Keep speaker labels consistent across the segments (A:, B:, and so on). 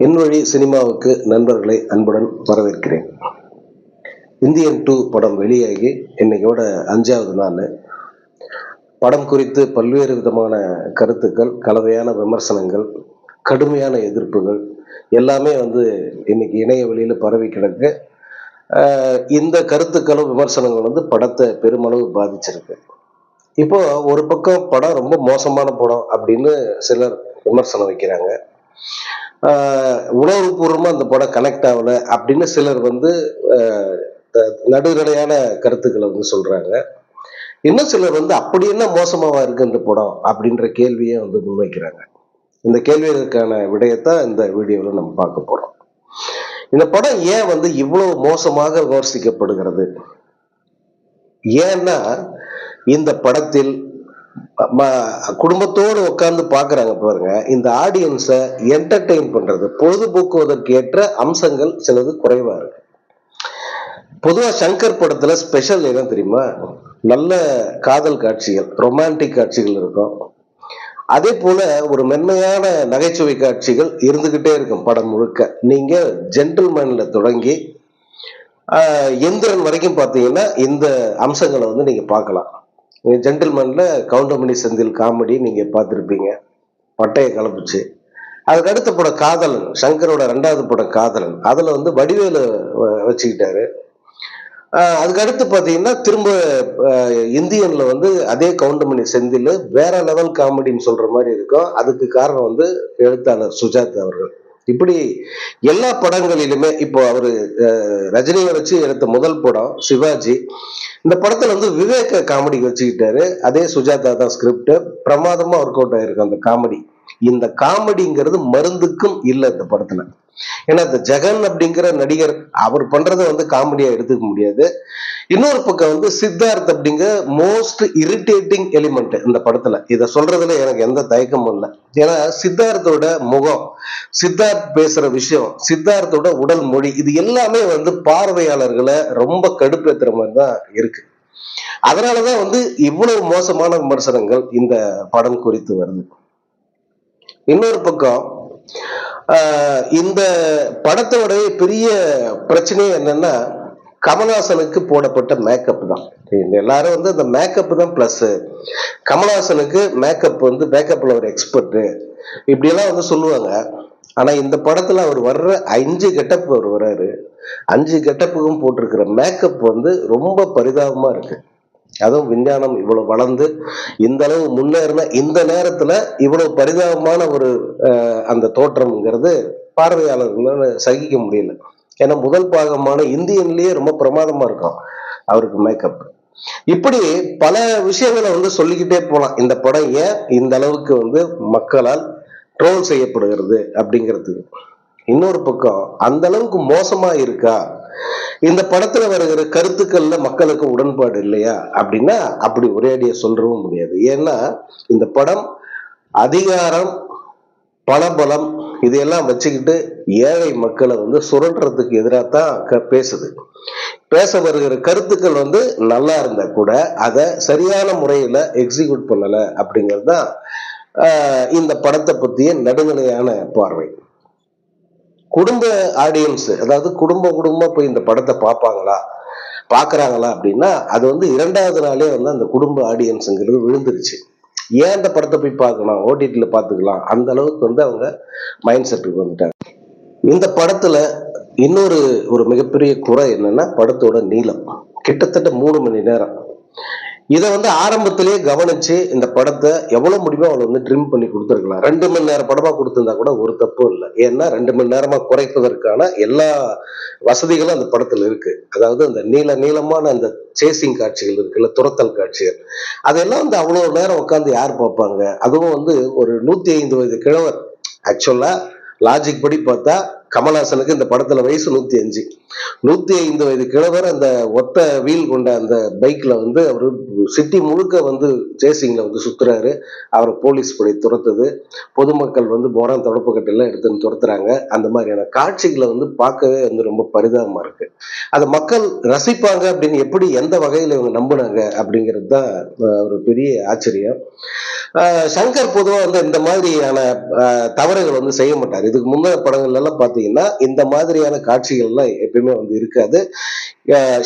A: என் வழி சினிமாவுக்கு நண்பர்களை அன்புடன் வரவேற்கிறேன். இந்தியன் 2 படம் வெளியாகி இன்னைக்கோட 5வது நாள். படம் குறித்து பல்வேறு விதமான கருத்துக்கள், கலவையான விமர்சனங்கள், கடுமையான எதிர்ப்புகள் எல்லாமே இன்னைக்கு இணைய வெளியில பரவி கிடக்கு. இந்த கருத்துக்களும் விமர்சனங்கள் படத்தை பெருமளவு பாதிச்சிருக்கு. இப்போ ஒரு பக்கம் படம் ரொம்ப மோசமான படம் அப்படின்னு சிலர் விமர்சனம் வைக்கிறாங்க. உணர்வுபூர்வமா அந்த படம் கனெக்ட் ஆகல அப்படின்னு சிலர் நடுநிலையான கருத்துக்களை சொல்றாங்க. இன்னும் சிலர் அப்படி என்ன மோசமாவா இருக்கு இந்த படம் அப்படின்ற கேள்வியை முன்வைக்கிறாங்க. இந்த கேள்விகளுக்கான விடயத்தான் இந்த வீடியோல நம்ம பார்க்க போறோம். இந்த படம் ஏன் இவ்வளவு மோசமாக விமர்சிக்கப்படுகிறது? ஏன்னா இந்த படத்தில் குடும்பத்தோடு உட்கார்ந்து பாக்குறாங்க பாருங்க, இந்த ஆடியன்ஸ என்டர்டெயின் பண்றது, பொழுதுபோக்குவதற்கு ஏற்ற அம்சங்கள் சிலது குறைவா இருக்கு. பொதுவா சங்கர் படத்துல ஸ்பெஷல் என்ன தெரியுமா? நல்ல காதல் காட்சிகள், ரொமான்டிக் காட்சிகள் இருக்கும். அதே போல ஒரு மென்மையான நகைச்சுவை காட்சிகள் இருந்துகிட்டே இருக்கும் படம் முழுக்க. நீங்க ஜென்டில்மேன்ல தொடங்கி எந்திரன் வரைக்கும் பாத்தீங்கன்னா இந்த அம்சங்களை நீங்க பார்க்கலாம். ஜென்டில்மேன்ல கவுண்டமணி செந்தில் காமெடி நீங்க பார்த்துருப்பீங்க, பட்டையை கலப்புச்சு. அதுக்கு அடுத்த படம் காதலன், சங்கரோட 2வது படம் காதலன், அதுல வடிவேலு வச்சுக்கிட்டாரு. அதுக்கு அடுத்து பாத்தீங்கன்னா திரும்ப இந்தியன்ல அதே கவுண்டமணி செந்தில் வேற லெவல் காமெடின்னு சொல்ற மாதிரி இருக்கும். அதுக்கு காரணம் எழுத்தாளர் சுஜாத் அவர்கள். இப்படி எல்லா படங்களிலுமே இப்போ அவரு ரஜினியை வச்சு எடுத்த முதல் படம் சிவாஜி, இந்த படத்துல விவேக காமெடி வச்சுக்கிட்டாரு. அதே சுஜாதா தான் ஸ்கிரிப்ட். பிரமாதமா ஒர்க் அவுட் ஆயிருக்கு அந்த காமெடி. இந்த காமெடிங்கிறது மருந்துக்கும் இல்லை இந்த படத்துல. ஏன்னா இந்த ஜெகன் அப்படிங்கிற நடிகர் அவர் பண்றதை காமெடியா எடுத்துக்க முடியாது. இன்னொரு பக்கம் சித்தார்த் அப்படிங்கிற மோஸ்ட் இரிட்டேட்டிங் எலிமெண்ட் இந்த படத்துல. இத சொல்றதுல எனக்கு எந்த தயக்கமும் இல்லை. ஏன்னா சித்தார்த்தோட முகம், சித்தார்த் பேசுற விஷயம், சித்தார்த்தோட உடல் மொழி, இது எல்லாமே பார்வையாளர்களை ரொம்ப கடுப்பேத்துற மாதிரி தான் இருக்கு. அதனாலதான் இவ்வளவு மோசமான விமர்சனங்கள் இந்த படம் குறித்து வருது. இன்னொரு பக்கம் இந்த படத்தோட பெரிய பிரச்சனையே என்னன்னா, கமல்ஹாசனுக்கு போடப்பட்ட மேக்கப் தான். எல்லாரும் இந்த மேக்கப் தான் பிளஸ். கமல்ஹாசனுக்கு மேக்கப் மேக்கப்ல ஒரு எக்ஸ்பர்ட் இப்படி எல்லாம் சொல்லுவாங்க. ஆனா இந்த படத்துல அவர் வர்ற 5 கெட்டப் அவர் வர்றாரு. 5 கெட்டப்புக்கும் போட்டிருக்கிற மேக்கப் ரொம்ப பரிதாபமா இருக்கு. அதுவும் விஞ்ஞானம் இவ்வளவு வளர்ந்து இந்த அளவு முன்னேறின இந்த நேரத்துல இவ்வளவு பரிதாபமான ஒரு அந்த தோற்றம்ங்கிறது பார்வையாளர்களால சகிக்க முடியல. ஏன்னா முதல் பாகமான இந்தியன்லயே ரொம்ப பிரமாதமா இருக்கும் அவருக்கு மேக்கப். இப்படி பல விஷயங்களை சொல்லிக்கிட்டே போலாம். இந்த படம் ஏன் இந்த அளவுக்கு மக்களால் ட்ரோல் செய்யப்படுகிறது அப்படிங்கிறதுக்கு. இன்னொரு பக்கம் அந்த அளவுக்கு மோசமா இருக்கா, இந்த படத்துல வருகிற கருத்துக்கள்ல மக்களுக்கு உடன்பாடு இல்லையா அப்படின்னா அப்படி ஒரேடியா சொல்றவும் முடியாது. ஏன்னா இந்த படம் அதிகாரம், பணபலம் இதையெல்லாம் வச்சுக்கிட்டு ஏழை மக்களை சுரண்டுறதுக்கு எதிராகத்தான் பேசுது. பேச வருகிற கருத்துக்கள் நல்லா இருந்தா கூட அதை சரியான முறையில எக்ஸிக்யூட் பண்ணல அப்படிங்கிறது தான் இந்த படத்தை பத்திய நடுநிலையான பார்வை. குடும்ப ஆடியன்ஸ், அதாவது குடும்பமா போய் இந்த படத்தை பாக்குறாங்களா அப்படின்னா அது 2வது நாளே அந்த குடும்ப ஆடியன்ஸ்ங்கிறது விழுந்துருச்சு. ஏன் இந்த படத்தை போய் பார்க்கணும், ஓடிடில பாத்துக்கலாம், அந்த அளவுக்கு அவங்க மைண்ட் செட்டுக்கு வந்துட்டாங்க. இந்த படத்துல இன்னொரு ஒரு மிகப்பெரிய குறை என்னன்னா படத்தோட நீளம். கிட்டத்தட்ட 3 மணி நேரம். இதை ஆரம்பத்திலேயே கவனிச்சு இந்த படத்தை எவ்வளவு முடியுமோ அவ்வளவு ட்ரிம் பண்ணி கொடுத்துருக்கலாம். 2 மணி நேரம் படமா கொடுத்திருந்தா கூட ஒரு தப்பும் இல்லை. ஏன்னா 2 மணி நேரமா குறைப்பதற்கான எல்லா வசதிகளும் அந்த படத்துல இருக்கு. அதாவது அந்த நீளமான அந்த சேசிங் காட்சிகள் இருக்குல்ல, துரத்தல் காட்சிகள், அதெல்லாம் அவ்வளவு நேரம் உட்காந்து யார் பார்ப்பாங்க? அதுவும் ஒரு 105 வயது கிழவர். ஆக்சுவலா லாஜிக் படி பார்த்தா கமல்ஹாசனுக்கு இந்த படத்துல வயசு 105. 105 வயது கிழவர் அந்த ஒத்த வீல் கொண்ட அந்த பைக்ல வந்து அவரு சிட்டி முழுக்க வந்து சேசிங்ல வந்து சுத்துறாரு. அவரை போலீஸ் படை துரத்துது. பொதுமக்கள் வந்து போரான் தொடப்பு கட்டெல்லாம் எடுத்துன்னு துரத்துறாங்க. அந்த மாதிரியான காட்சிகளை வந்து பார்க்கவே வந்து ரொம்ப பரிதாபமா இருக்கு. அது மக்கள் ரசிப்பாங்க அப்படின்னு எப்படி எந்த வகையில இவங்க நம்புனாங்க அப்படிங்கிறது தான் ஒரு பெரிய ஆச்சரியம். சங்கர் பொதுவா வந்து இந்த மாதிரியான தவறுகள் வந்து செய்ய மாட்டார். இதுக்கு முந்தைய படங்கள்ல எல்லாம் பாத்தீங்கன்னா இந்த மாதிரியான காட்சிகள் எல்லாம் எப்பயுமே வந்து இருக்காது.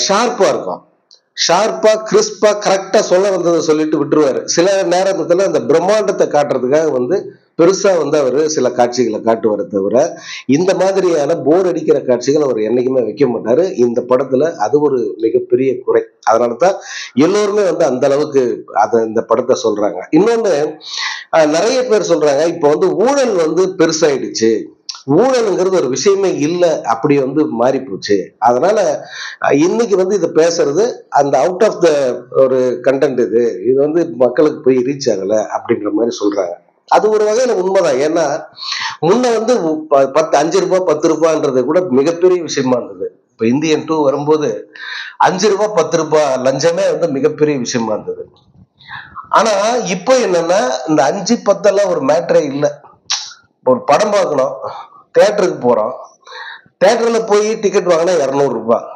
A: ஷார்ப்பா இருக்கும். ஷார்ப்பா கிறிஸ்பா கரெக்டா சொல்ல வந்ததை சொல்லிட்டு விட்டுருவாரு. சில நேரத்துல அந்த பிரம்மாண்டத்தை காட்டுறதுக்காக வந்து பெருசா வந்து அவரு சில காட்சிகளை காட்டுவாரு தவிர இந்த மாதிரியான போர் அடிக்கிற காட்சிகள் அவர் என்னைக்குமே வைக்க மாட்டாரு. இந்த படத்துல அது ஒரு மிகப்பெரிய குறை. அதனாலதான் எல்லோருமே வந்து அந்த அளவுக்கு இந்த படத்தை சொல்றாங்க. இன்னொன்னு நிறைய பேர் சொல்றாங்க இப்ப வந்து ஊழல் வந்து பெருசாயிடுச்சு, ஊழலுங்கிறது ஒரு விஷயமே இல்லை, அப்படி வந்து மாறி போச்சு. அதனால இன்னைக்கு வந்து இதை பேசுறது அந்த அவுட் ஆஃப் த ஒரு கண்டென்ட், இது வந்து மக்களுக்கு போய் ரீச் ஆகல அப்படின்ற மாதிரி சொல்றாங்க. அது ஒரு வகையில உண்மைதான். ஏன்னா முன்ன வந்து 5 ரூபாய் 10 ரூபான்றது கூட மிகப்பெரிய விஷயமா இருந்தது. இப்ப இந்தியன் 2 வரும்போது 5 ரூபாய் 10 ரூபாய் லஞ்சமே வந்து மிகப்பெரிய விஷயமா இருந்தது. ஆனா இப்ப என்னன்னா இந்த 5 10 எல்லாம் ஒரு மேட்டரே இல்லை. ஒரு படம் பார்க்கணும், தியேட்டருக்கு போறோம், தியேட்டர்ல போய் டிக்கெட் வாங்கினா 200 ரூபாய்.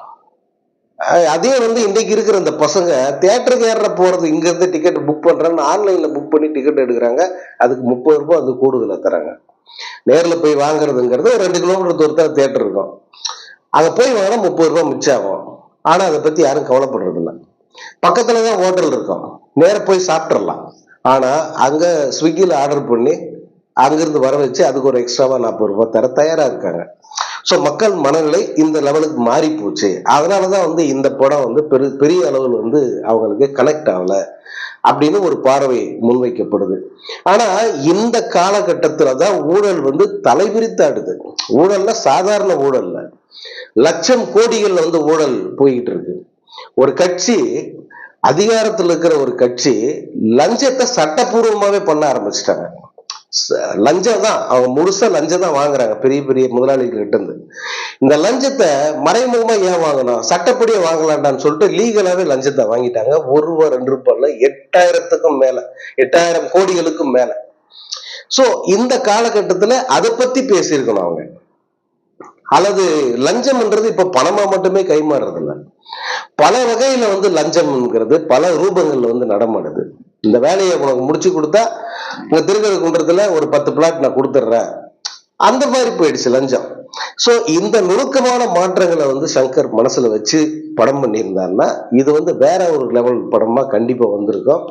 A: அதே வந்து இன்னைக்கு இருக்கிற இந்த பசங்க தியேட்டருக்கு ஏற போறது, இங்க இருந்து டிக்கெட் புக் பண்றாங்க, ஆன்லைன்ல புக் பண்ணி டிக்கெட் எடுக்கிறாங்க. அதுக்கு 30 ரூபாய் வந்து கூடுதலா தராங்க. நேர்ல போய் வாங்குறதுங்கிறது ஒரு 2 கிலோமீட்டர் தூரத்துல தியேட்டர் இருக்கும். அங்க போய் வாங்கினா 30 ரூபாய் மிச்சம் ஆகும். ஆனா அதை பத்தி யாரும் கவலைப்படுறது இல்லை. பக்கத்துலதான் ஹோட்டல் இருக்கும், நேர போய் சாப்பிட்டுறலாம். ஆனா அங்க ஸ்விக்கில ஆர்டர் பண்ணி அங்கிருந்து வர வச்சு அதுக்கு ஒரு எக்ஸ்ட்ராவா 40 ரூபாய் தர தயாரா இருக்காங்க. சோ மக்கள் மனநிலை இந்த லெவலுக்கு மாறி போச்சு. அதனாலதான் வந்து இந்த படம் வந்து பெரிய அளவில் வந்து அவங்களுக்கு கனெக்ட் ஆகல அப்படின்னு ஒரு பார்வை முன்வைக்கப்படுது. ஆனா இந்த காலகட்டத்துலதான் ஊழல் வந்து தலைவிரித்தாடுது. ஊழல்ல சாதாரண ஊழல்ல லட்சம் கோடிகள்ல வந்து ஊழல் போயிட்டு இருக்கு. ஒரு கட்சி, அதிகாரத்தில் இருக்கிற ஒரு கட்சி லஞ்சத்தை சட்டப்பூர்வமாவே பண்ண ஆரம்பிச்சிட்டாங்க. லஞ்சம் தான், அவங்க முழுசா லஞ்சம் தான் வாங்குறாங்க பெரிய பெரிய முதலாளிகள் கிட்ட இருந்து. இந்த லஞ்சத்தை மறைமுகமா ஏன் வாங்கணும், சட்டப்படியே வாங்கலாம்டான்னு சொல்லிட்டு லீகலாவே லஞ்சத்தை வாங்கிட்டாங்க. 1 ரூபாய் 2 ரூபாய் 8000க்கும் மேல, 8000 கோடிகளுக்கும் மேல. சோ இந்த காலகட்டத்துல அதை பத்தி பேசியிருக்கணும் அவங்க. அல்லது லஞ்சம்ன்றது இப்ப பணமா மட்டுமே கைமாறுறது இல்ல, பல வகையில வந்து லஞ்சம்ங்கிறது பல ரூபங்கள்ல வந்து நடமாடுது. இந்த வேலையை உனக்கு முடிச்சு கொடுத்தா உங்க திருக்கழுக்குன்றத்துல ஒரு 10 பிளாட் நான் கொடுத்துட்றேன், அந்த மாதிரி போயிடுச்சு லஞ்சம். சோ இந்த நுணுக்கமான மாற்றங்களை வந்து சங்கர் மனசுல வச்சு படம் பண்ணியிருந்தாருன்னா இது வந்து வேற ஒரு லெவல் படமா கண்டிப்பா வந்திருக்கும்.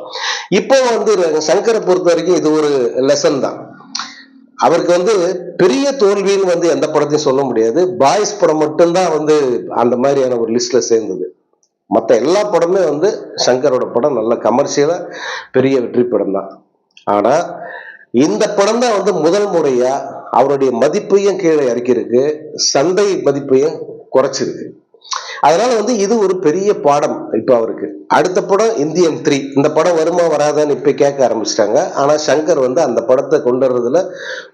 A: இப்போ வந்து சங்கரை பொறுத்த வரைக்கும் இது ஒரு லெசன் தான். அவருக்கு வந்து பெரிய தோல்வின்னு வந்து எந்த படத்தையும் சொல்ல முடியாது. பாய்ஸ் படம் மட்டும்தான் வந்து அந்த மாதிரியான ஒரு லிஸ்ட்ல சேர்ந்தது. மற்ற எல்லா படமே வந்து சங்கரோட படம் நல்ல கமர்ஷியலா பெரிய வெற்றி படம் தான். ஆனா இந்த படம் தான் வந்து முதல் முறையா அவருடைய மதிப்பையும் கீழே இறக்கியிருக்கு, சந்தை மதிப்பையும் குறைச்சிருக்கு. அதனால வந்து இது ஒரு பெரிய பாடம் இப்ப அவருக்கு. அடுத்த படம் இந்தியன் 3. இந்த படம் வருமா வராதான்னு இப்ப கேட்க ஆரம்பிச்சிட்டாங்க. ஆனா சங்கர் வந்து அந்த படத்தை கொண்டு வர்றதுல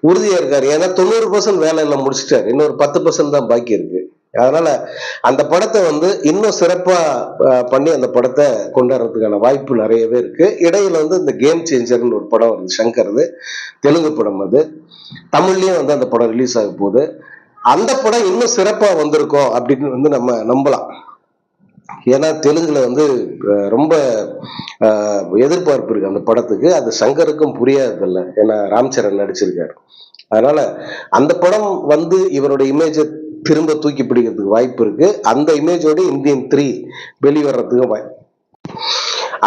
A: உறுதியா இருக்காரு. ஏன்னா 90% வேலை எல்லாம் முடிச்சிட்டாரு, இன்னொரு 10% தான் பாக்கி இருக்கு. அதனால அந்த படத்தை வந்து இன்னும் சிறப்பா பண்ணி அந்த படத்தை கொண்டாடுறதுக்கான வாய்ப்பு நிறையவே இருக்கு. இடையில வந்து இந்த கேம் சேஞ்சர்னு ஒரு படம் வருது சங்கர்து, தெலுங்கு படம். அது தமிழ்லயும் வந்து அந்த படம் ரிலீஸ் ஆக போகுது. அந்த படம் இன்னும் சிறப்பா வந்திருக்கும் அப்படின்னு வந்து நம்ம நம்பலாம். ஏன்னா தெலுங்குல வந்து ரொம்ப எதிர்பார்ப்பு இருக்கு அந்த படத்துக்கு. அது சங்கருக்கும் புரியாததில்ல, ஏன்னா ராம்சரண் நடிச்சிருக்காரு. அதனால அந்த படம் வந்து இவருடைய இமேஜை திரும்ப தூக்கி பிடிக்கிறதுக்கு வாய்ப்பு இருக்கு. அந்த இமேஜோட இந்தியன் 3 வெளிவரத்துக்கு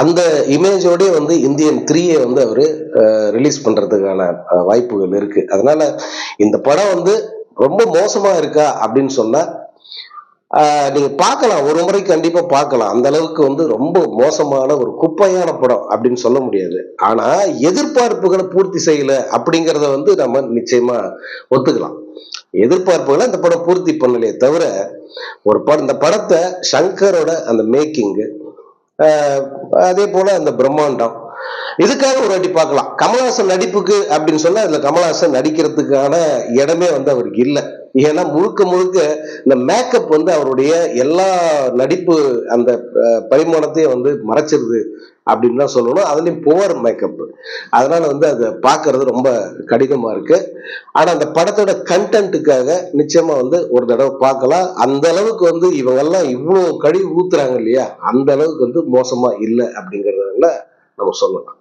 A: அந்த இமேஜோட வந்து இந்தியன் 3 வந்து அவரு ரிலீஸ் பண்றதுக்கான வாய்ப்புகள் இருக்கு. அதனால இந்த படம் வந்து ரொம்ப மோசமா இருக்கா அப்படின்னு சொன்னா நீங்க பார்க்கலாம், ஒரு முறை கண்டிப்பா பார்க்கலாம். அந்த அளவுக்கு வந்து ரொம்ப மோசமான ஒரு குப்பையான படம் அப்படின்னு சொல்ல முடியாது. ஆனா எதிர்பார்ப்புகளை பூர்த்தி செய்யல அப்படிங்கிறத வந்து நம்ம நிச்சயமா ஒத்துக்கலாம். எதிர்பார்ப்புகளை இந்த படம் பூர்த்தி பண்ணலையே தவிர ஒரு படம், இந்த படத்தை சங்கரோட அந்த மேக்கிங், அதே போல அந்த பிரம்மாண்டம், இதுக்காக ஒரு வாட்டி பார்க்கலாம். கமலஹாசன் நடிப்புக்கு அப்படின்னு சொன்னா அதுல கமலஹாசன் நடிக்கிறதுக்கான இடமே வந்து அவருக்கு இல்லை. ஏன்னா முழுக்க முழுக்க இந்த மேக்கப் வந்து அவருடைய எல்லா நடிப்பு அந்த பரிமாணத்தையும் வந்து மறைச்சிருது அப்படின்னு தான் சொல்லணும். அதுலயும் புவர் மேக்கப். அதனால வந்து அதை பார்க்கறது ரொம்ப கடினமா இருக்கு. ஆனா அந்த படத்தோட கண்டென்ட்டுக்காக நிச்சயமா வந்து ஒரு தடவை பார்க்கலாம். அந்த அளவுக்கு வந்து இவங்க எல்லாம் இவ்வளவு கழிவு ஊத்துறாங்க இல்லையா, அந்த அளவுக்கு வந்து மோசமா இல்லை அப்படிங்கறதுல நம்ம சொல்லலாம்.